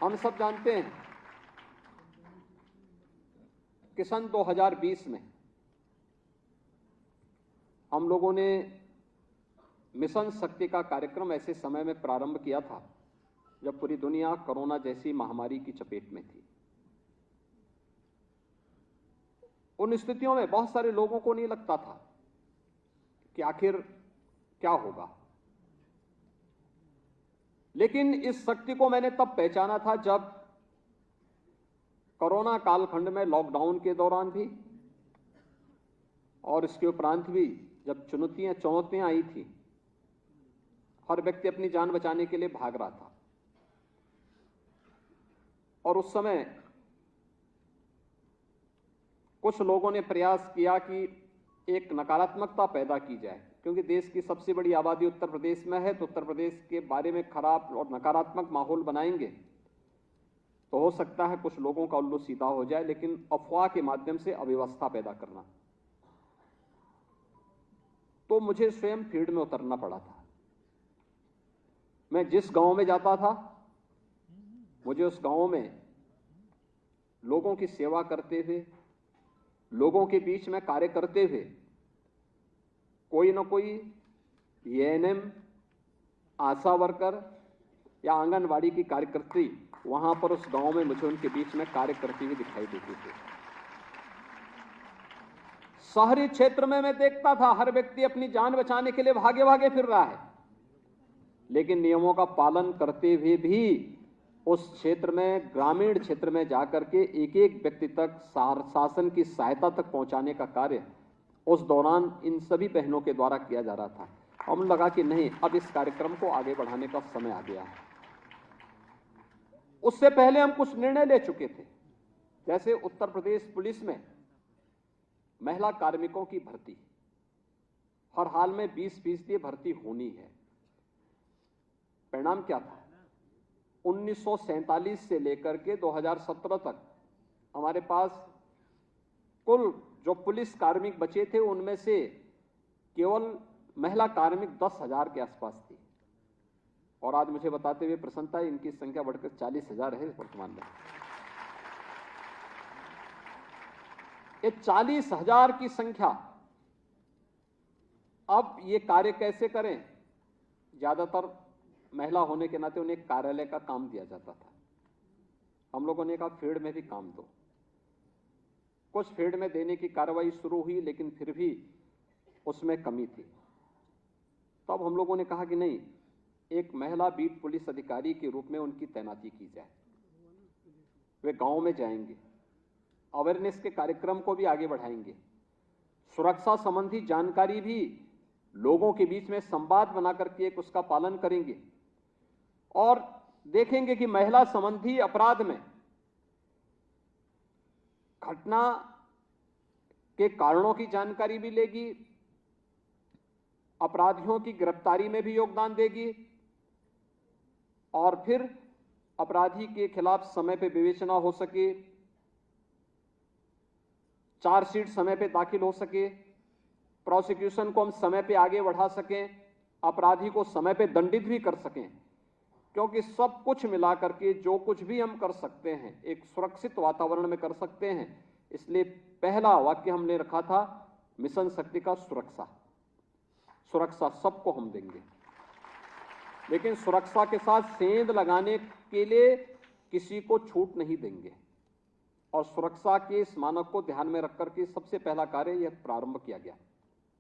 हम सब जानते हैं कि सन 2020 में हम लोगों ने मिशन शक्ति का कार्यक्रम ऐसे समय में प्रारंभ किया था जब पूरी दुनिया कोरोना जैसी महामारी की चपेट में थी। उन स्थितियों में बहुत सारे लोगों को नहीं लगता था कि आखिर क्या होगा, लेकिन इस शक्ति को मैंने तब पहचाना था जब कोरोना कालखंड में लॉकडाउन के दौरान भी और इसके उपरांत भी जब चुनौतियां आई थी, हर व्यक्ति अपनी जान बचाने के लिए भाग रहा था और उस समय कुछ लोगों ने प्रयास किया कि एक नकारात्मकता पैदा की जाए, क्योंकि देश की सबसे बड़ी आबादी उत्तर प्रदेश में है, तो उत्तर प्रदेश के बारे में खराब और नकारात्मक माहौल बनाएंगे तो हो सकता है कुछ लोगों का उल्लू सीधा हो जाए, लेकिन अफवाह के माध्यम से अव्यवस्था पैदा करना। तो मुझे स्वयं फील्ड में उतरना पड़ा था। मैं जिस गांव में जाता था, मुझे उस गांव में लोगों की सेवा करते हुए, लोगों के बीच में कार्य करते हुए कोई न कोई एएनएम, आशा वर्कर या आंगनवाड़ी की कार्यकर्त्री वहां पर उस गांव में मुझे उनके बीच में कार्य करती हुई दिखाई देती थी। शहरी क्षेत्र में मैं देखता था हर व्यक्ति अपनी जान बचाने के लिए भागे भागे फिर रहा है, लेकिन नियमों का पालन करते हुए भी उस क्षेत्र में, ग्रामीण क्षेत्र में जाकर के एक एक व्यक्ति तक शासन की सहायता तक पहुंचाने का कार्य उस दौरान इन सभी बहनों के द्वारा किया जा रहा था। हम लगा कि नहीं, अब इस कार्यक्रम को आगे बढ़ाने का समय आ गया है। उससे पहले हम कुछ निर्णय ले चुके थे, जैसे उत्तर प्रदेश पुलिस में महिला कार्मिकों की भर्ती हर हाल में 20% भर्ती होनी है। परिणाम क्या था? 1947 से लेकर के 2017 तक हमारे पास कुल जो पुलिस कार्मिक बचे थे उनमें से केवल महिला कार्मिक 10,000 के आसपास थी, और आज मुझे बताते हुए प्रसन्नता है इनकी संख्या बढ़कर 40,000 है वर्तमान में। ये 40,000 की संख्या, अब ये कार्य कैसे करें? ज्यादातर महिला होने के नाते उन्हें कार्यालय का काम दिया जाता था। हम लोगों ने कहा फील्ड में भी काम दो। कुछ फील्ड में देने की कार्रवाई शुरू हुई, लेकिन फिर भी उसमें कमी थी। तब हम लोगों ने कहा कि नहीं, एक महिला बीट पुलिस अधिकारी के रूप में उनकी तैनाती की जाए। वे गांव में जाएंगे, अवेयरनेस के कार्यक्रम को भी आगे बढ़ाएंगे, सुरक्षा संबंधी जानकारी भी लोगों के बीच में संवाद बनाकर के एक उसका पालन करेंगे, और देखेंगे कि महिला संबंधी अपराध में घटना के कारणों की जानकारी भी लेगी, अपराधियों की गिरफ्तारी में भी योगदान देगी, और फिर अपराधी के खिलाफ समय पे विवेचना हो सके, चार्जशीट समय पे दाखिल हो सके, प्रोसिक्यूशन को हम समय पे आगे बढ़ा सकें, अपराधी को समय पे दंडित भी कर सकें। क्योंकि सब कुछ मिलाकर के जो कुछ भी हम कर सकते हैं एक सुरक्षित वातावरण में कर सकते हैं। इसलिए पहला वाक्य हमने रखा था मिशन शक्ति का, सुरक्षा। सुरक्षा सबको हम देंगे, लेकिन सुरक्षा के साथ सेंध लगाने के लिए किसी को छूट नहीं देंगे। और सुरक्षा के इस मानक को ध्यान में रखकर के सबसे पहला कार्य यह प्रारंभ किया गया।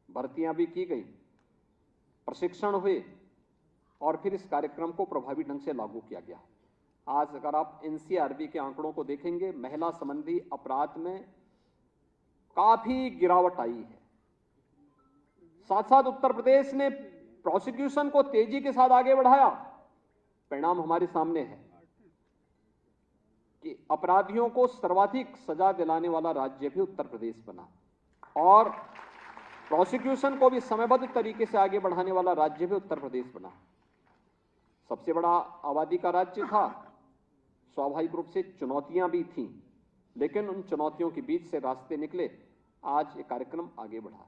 भर्तियां भी की गई, प्रशिक्षण हुए, और फिर इस कार्यक्रम को प्रभावी ढंग से लागू किया गया। आज अगर आप एनसीआरबी के आंकड़ों को देखेंगे, महिला संबंधी अपराध में काफी गिरावट आई है। साथ साथ उत्तर प्रदेश ने प्रोसिक्यूशन को तेजी के साथ आगे बढ़ाया। परिणाम हमारे सामने है कि अपराधियों को सर्वाधिक सजा दिलाने वाला राज्य भी उत्तर प्रदेश बना, और प्रोसिक्यूशन को भी समयबद्ध तरीके से आगे बढ़ाने वाला राज्य भी उत्तर प्रदेश बना। सबसे बड़ा आबादी का राज्य था, स्वाभाविक रूप से चुनौतियां भी थीं, लेकिन उन चुनौतियों के बीच से रास्ते निकले। आज ये कार्यक्रम आगे बढ़ा।